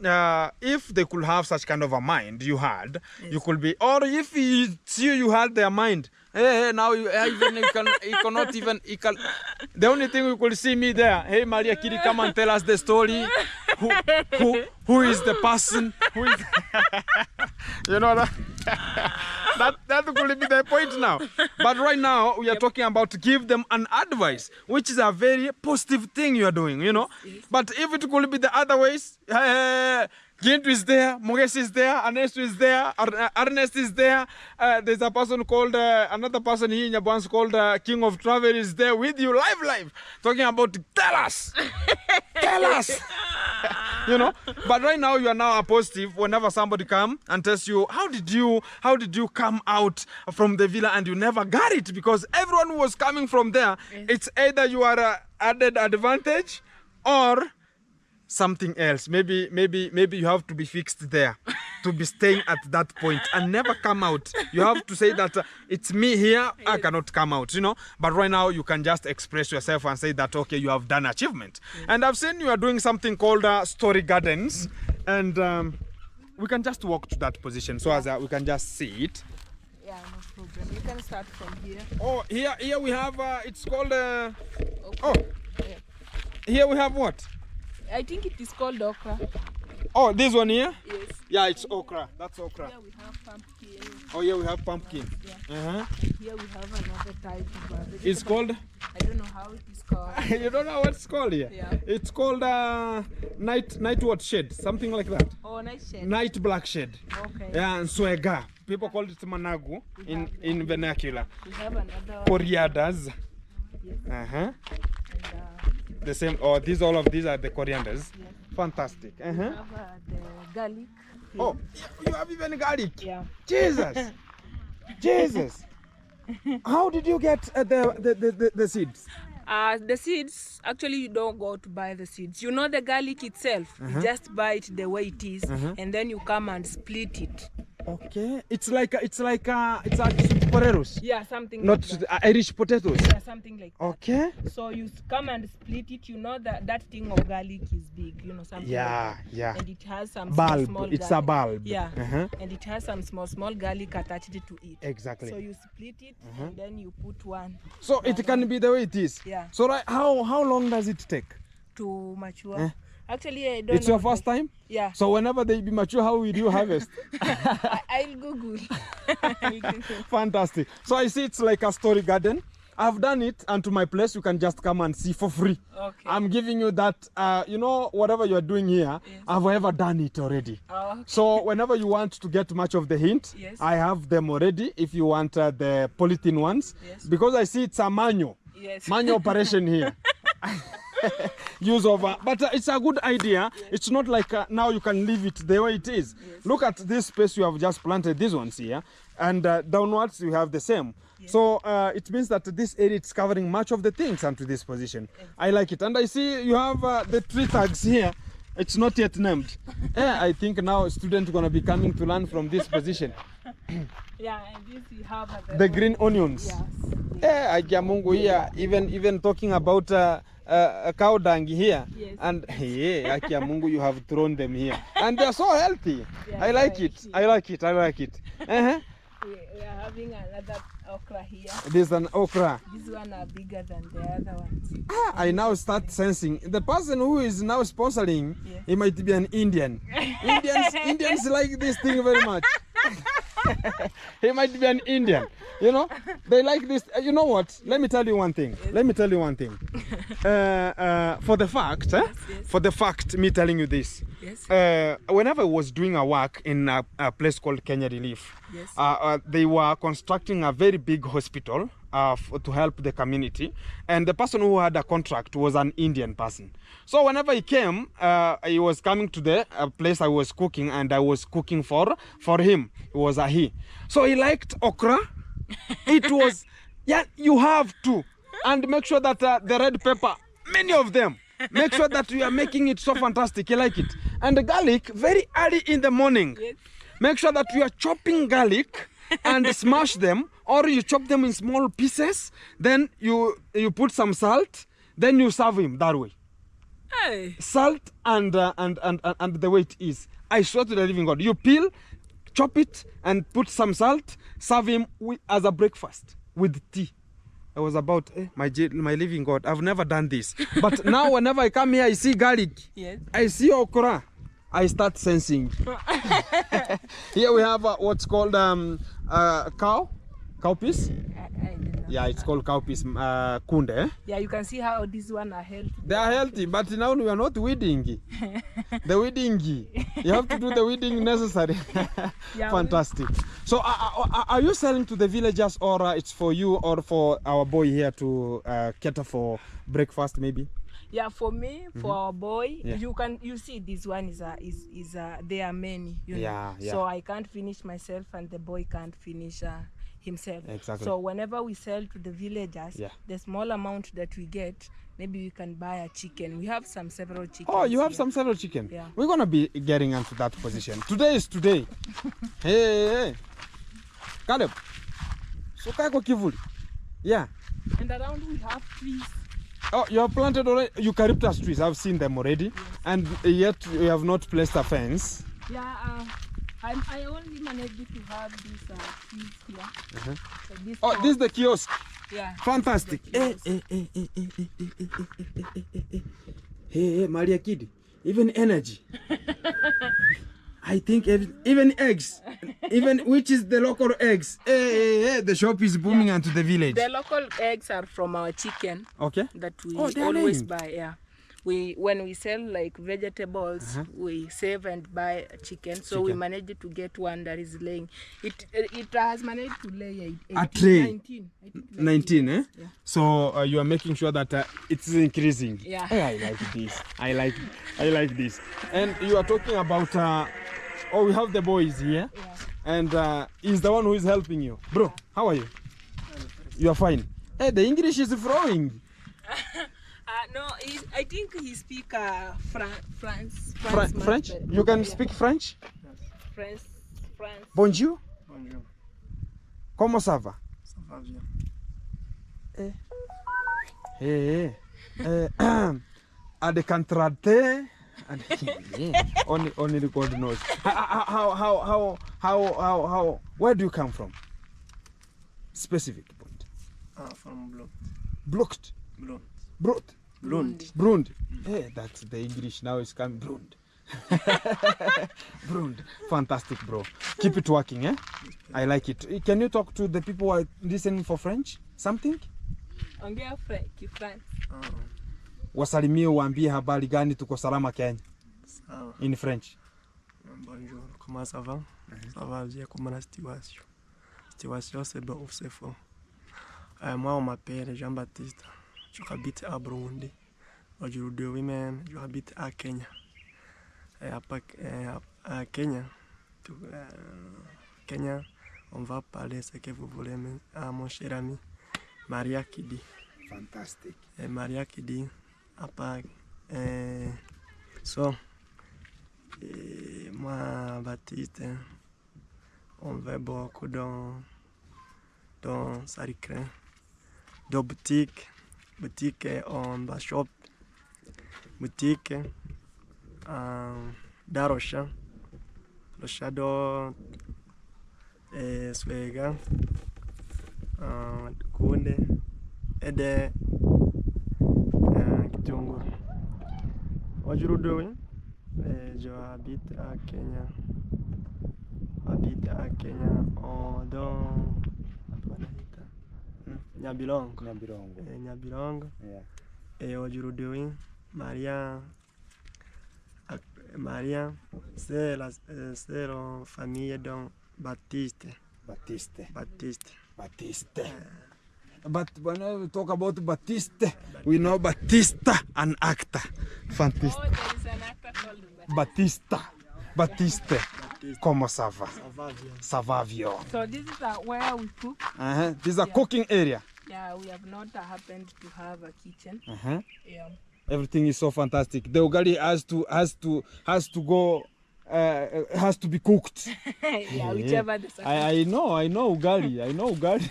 A: if they could have such kind of a mind you had, you could be, or if you had their mind, hey, now you cannot even, the only thing you could see me there, hey Maria Kiri, come and tell us the story. Who is the person? Who is you know that? that could be the point now. But right now we are talking about to give them an advice, which is a very positive thing you are doing, you know. But if it could be the other ways, Gintu is there, Moges is there, Ernesto is there, Ernest is there. There's a person called, another person here in Nyabohanse called King of Travel is there with you live, talking about tell us. You know, but right now you are now a positive. Whenever somebody come and tells you, how did you come out from the villa, and you never got it because everyone who was coming from there, it's either you are added advantage or something else. Maybe you have to be fixed there to be staying at that point and never come out. You have to say that it's me here, I cannot come out, you know. But right now you can just express yourself and say that, okay, you have done achievement. And I've seen you are doing something called story gardens, and we can just walk to that position so as we can just see it.
B: Yeah. problem. You can start from here.
A: Oh, here we have, it's called,
B: Okay.
A: oh,
B: Yeah.
A: here we have what?
B: I think it is called okra.
A: Oh, this one here?
B: Yes.
A: Yeah, it's okra. That's okra.
B: Here we have pumpkin.
A: Oh, here we have pumpkin.
B: Yeah. Here we have another type of vegetable.
A: It's called?
B: I don't know how it is called.
A: You don't know what it's called here?
B: Yeah.
A: It's called night what shade? Something like that.
B: Oh, nice shade.
A: Night black shade.
B: Okay.
A: Yeah, and swega. People call it managu in vernacular.
B: We have another one.
A: Corianders.
B: Yes.
A: Uh-huh.
B: And,
A: The same. Oh, all of these are the corianders.
B: yes.
A: Fantastic.
B: We have the garlic. Here.
A: Oh, you have even garlic.
B: Yeah.
A: Jesus. Jesus. How did you get the seeds?
B: The seeds, actually you don't go to buy the seeds. You know the garlic itself, you just buy it the way it is, and then you come and split it.
A: Okay, it's like potatoes.
B: Yeah, something
A: Not
B: like that.
A: Irish potatoes.
B: Yeah, something like that.
A: Okay.
B: So you come and split it. You know that thing of garlic is big. You know something.
A: Yeah,
B: like that.
A: yeah.
B: And it has some
A: Bulb.
B: small
A: It's
B: garlic.
A: a bulb.
B: Yeah.
A: Uh-huh.
B: And it has some small garlic attached to it.
A: Exactly.
B: So you split it and then you put one
A: So it can be the way it is.
B: Yeah.
A: So right, how long does it take?
B: to mature. Actually, I don't
A: It's
B: know.
A: your first time?
B: Yeah.
A: So whenever they be mature, how will you harvest?
B: I'll Google.
A: Fantastic. So I see it's like a story garden. I've done it, and to my place you can just come and see for free.
B: Okay.
A: I'm giving you that, whatever you're doing here,
B: Yes.
A: I've ever done it already.
B: Oh, okay.
A: So whenever you want to get much of the hint,
B: Yes.
A: I have them already if you want the polythene ones.
B: Yes.
A: Because I see it's a manual operation here. Use of, but it's a good idea. Yes. It's not like now you can leave it the way it is. Yes. Look at this space you have just planted, these ones here, and downwards you have the same. Yes. So it means that this area is covering much of the things onto this position. Exactly. I like it. And I see you have the tree tags here. It's not yet named. I think now a student going to be coming to learn from this position.
B: Yeah, and this you have
A: the green onions.
B: Yes.
A: Mungu here, even talking about cow dung here. Yes. And yeah, Mungu, you have thrown them here. And they're so healthy. Yeah, I like it. I like it. I like it.
B: We are having another okra here.
A: This is an okra.
B: This one are bigger than the other ones.
A: I now start sensing the person who is now sponsoring, yes. He might be an Indian. Indians like this thing very much. He might be an Indian. You know, they like this. You know what? Let me tell you one thing. Yes. Let me tell you one thing. For the fact, yes. For the fact, me telling you this. Yes. Whenever I was doing a work in a place called Kenya Relief, yes. They were constructing a very big hospital to help the community, and the person who had a contract was an Indian person. So whenever he came, he was coming to the place I was cooking, and I was cooking for him. It was a he. So he liked okra. It was, yeah, you have to. And make sure that the red pepper, many of them, make sure that you are making it so fantastic. You like it. And the garlic, very early in the morning. Yes. Make sure that you are chopping garlic and smash them, or you chop them in small pieces. Then you put some salt. Then you serve him that way. Hey. Salt and the way it is. I swear to the living God. You peel, chop it, and put some salt. Serve him as a breakfast with tea. I was about my living God. I've never done this, but now whenever I come here, I see garlic. Yes. I see okra. I start sensing. Here we have what's called cowpeas. Yeah, it's called cowpeas kunde. Yeah,
B: you can see how these one are healthy.
A: They are healthy, but now we are not weeding. The weeding, you have to do the weeding necessary. Yeah, fantastic. So are you selling to the villagers, or it's for you or for our boy here to cater for breakfast maybe?
B: Yeah, for me, for our boy, yeah. You see this one is there are many, you know. Yeah. So I can't finish myself, and the boy can't finish himself. Exactly. So whenever we sell to the villagers, yeah. The small amount that we get, maybe we can buy a chicken. We have several chickens. Oh, you have several chicken? Yeah.
A: We're gonna be getting into that position. Today is today. Hey. Caleb. So kako kivuli. Yeah.
B: And around we have trees.
A: Oh, you have planted already eucalyptus trees. I've seen them already. Yes. And yet you have not placed a fence.
B: Yeah, I only managed to have this keys here. So this
A: Oh, this is the kiosk.
B: yeah.
A: Fantastic. Hey, Maria Kid, even energy. I think even eggs, even which is the local eggs. The shop is booming onto the village.
B: The local eggs are from our chicken.
A: Okay.
B: That we
A: Oh, they are
B: always
A: laying.
B: buy. Yeah. When we sell like vegetables, we save and buy a chicken. So we managed to get one that is laying. It has managed to lay
A: A tray.
B: 19. I think
A: 19, eh?
B: Yeah.
A: So you are making sure that it's increasing.
B: Yeah.
A: I like this. I like this. And you are talking about. Oh, we have the boys here,
B: Yeah.
A: and he's the one who is helping you, bro. How are you? You are fine. Hey, the English is flowing.
B: No, I think he speak France.
A: French? You can speak French?
B: France.
A: Bonjour.
C: Bonjour.
A: Comment ça va?
C: Ça va bien.
A: À the contraté. Only the God knows. How? Where do you come from? Specific point.
C: From Blond.
A: Blocked.
C: Blond.
A: Brut.
C: Blond.
A: Brund. Hey, that's the English now is coming. Brund. Brund. Fantastic, bro. Keep it working, eh? I like it. Can you talk to the people who are listening for French? Something?
B: Ongea Kifaransa.
A: Wasalimie waambie habari gani, tuko salama Kenya.
C: Sawa.
A: In French.
C: Bonjour. Comment ça va? Ça va bien. Comment la situation? Situation c'est bon ou c'est faux? Moi on m'appelle Jean-Baptiste. J'habite à Burundi. Aujourd'hui, oui, même, j'habite à Kenya. Et à Kenya, Kenya, on va parler ce que vous voulez, à mon cher ami, Maria Kidi.
A: Fantastic.
C: Et Maria Kidi, à part, so, et moi, Baptiste, on va beaucoup dans Sarikre, dans boutique on va shop, boutique Darosha, le shadow Swega, Kunde, Ede Kitungu. Aujourd'hui, j'habite à Kenya. Dans Nyabilongo. Nyabilongo.
A: Yeah.
C: Et aujourd'hui, Maria, c'est la famille de Baptiste.
A: But when we talk about Batiste, we know Batista, an actor. Fantastic.
B: Oh, there is an actor called
A: Batiste. Comment ça va?
C: Ça va bien.
A: Ça va bien.
B: So this is where we cook.
A: This is a cooking area.
B: Yeah, we have not happened to have a kitchen. Yeah.
A: Everything is so fantastic. The ugali has to be cooked.
B: Yeah, whichever the
A: I know ugali.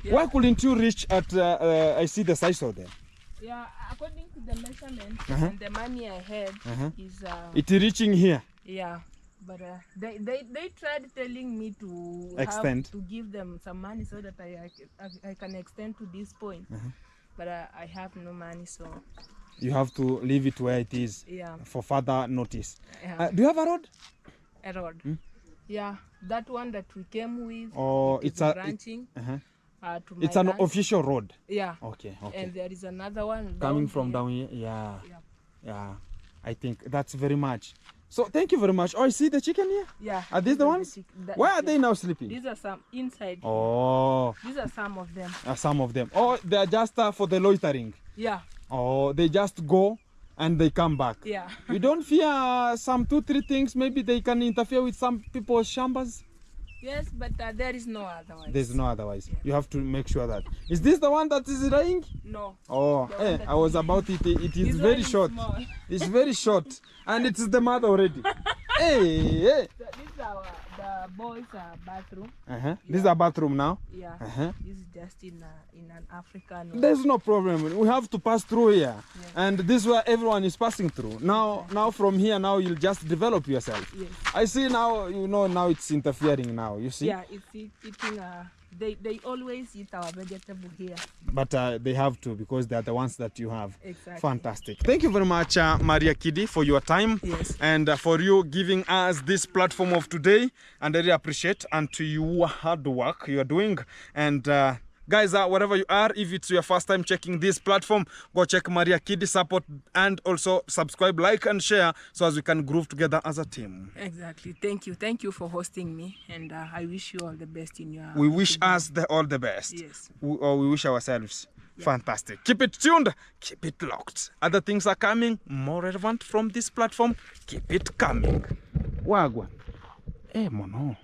B: Yeah.
A: Why couldn't you reach at? I see the size of them.
B: Yeah, according to the measurement and the money I had is
A: It's reaching here.
B: yeah, but they tried telling me to
A: Extend.
B: to give them some money so that I can extend to this point, but I have no money, so
A: You have to leave it where it is
B: yeah.
A: for further notice.
B: Yeah.
A: Do you have a road?
B: A road. Yeah, that one that we came with.
A: Or
B: it is branching. To
A: It's
B: my
A: an
B: land.
A: official road.
B: Yeah.
A: Okay.
B: And there is another one
A: Coming
B: down
A: from
B: here.
A: down here. Yeah. I think that's very much. So thank you very much. Oh, I see the chicken here.
B: Yeah.
A: Are these the ones? Where are they now sleeping?
B: These are some inside.
A: Oh.
B: These are some of them.
A: Some of them. Oh, they are just for the loitering.
B: Yeah.
A: Oh, they just go and they come back.
B: Yeah.
A: You don't fear some 2-3 things, maybe they can interfere with some people's shambas?
B: Yes, but there is no otherwise.
A: There's no otherwise.
B: Yeah.
A: You have to make sure that. Is this the one that is lying?
B: No.
A: Oh,
B: The one that
A: I was about it. It is
B: This
A: very
B: one is
A: short.
B: small.
A: It's very short. And it is the mother already. Hey.
B: So this is the boys' bathroom.
A: This is a bathroom now?
B: Yeah. This is just in an African way.
A: There's no problem. We have to pass through here.
B: Yes.
A: And this is where everyone is passing through. Now from here, now you'll just develop yourself.
B: Yes.
A: I see now, now it's interfering now, you see?
B: Yeah, it's eating, they always eat our vegetable here.
A: But they have to, because they are the ones that you have.
B: Exactly.
A: Fantastic. Thank you very much, Maria Kidi, for your time.
B: Yes.
A: And for you giving us this platform of today. And I really appreciate and to your hard work you are doing. And guys, wherever you are, if it's your first time checking this platform, go check Maria Kidi, support, and also subscribe, like, and share, so as we can groove together as a team.
B: Exactly. Thank you for hosting me, and I wish you all the best in your.
A: We wish us all the best.
B: Yes.
A: We wish ourselves. Yeah. Fantastic. Keep it tuned. Keep it locked. Other things are coming, more relevant from this platform. Keep it coming. Wagwan. Mono.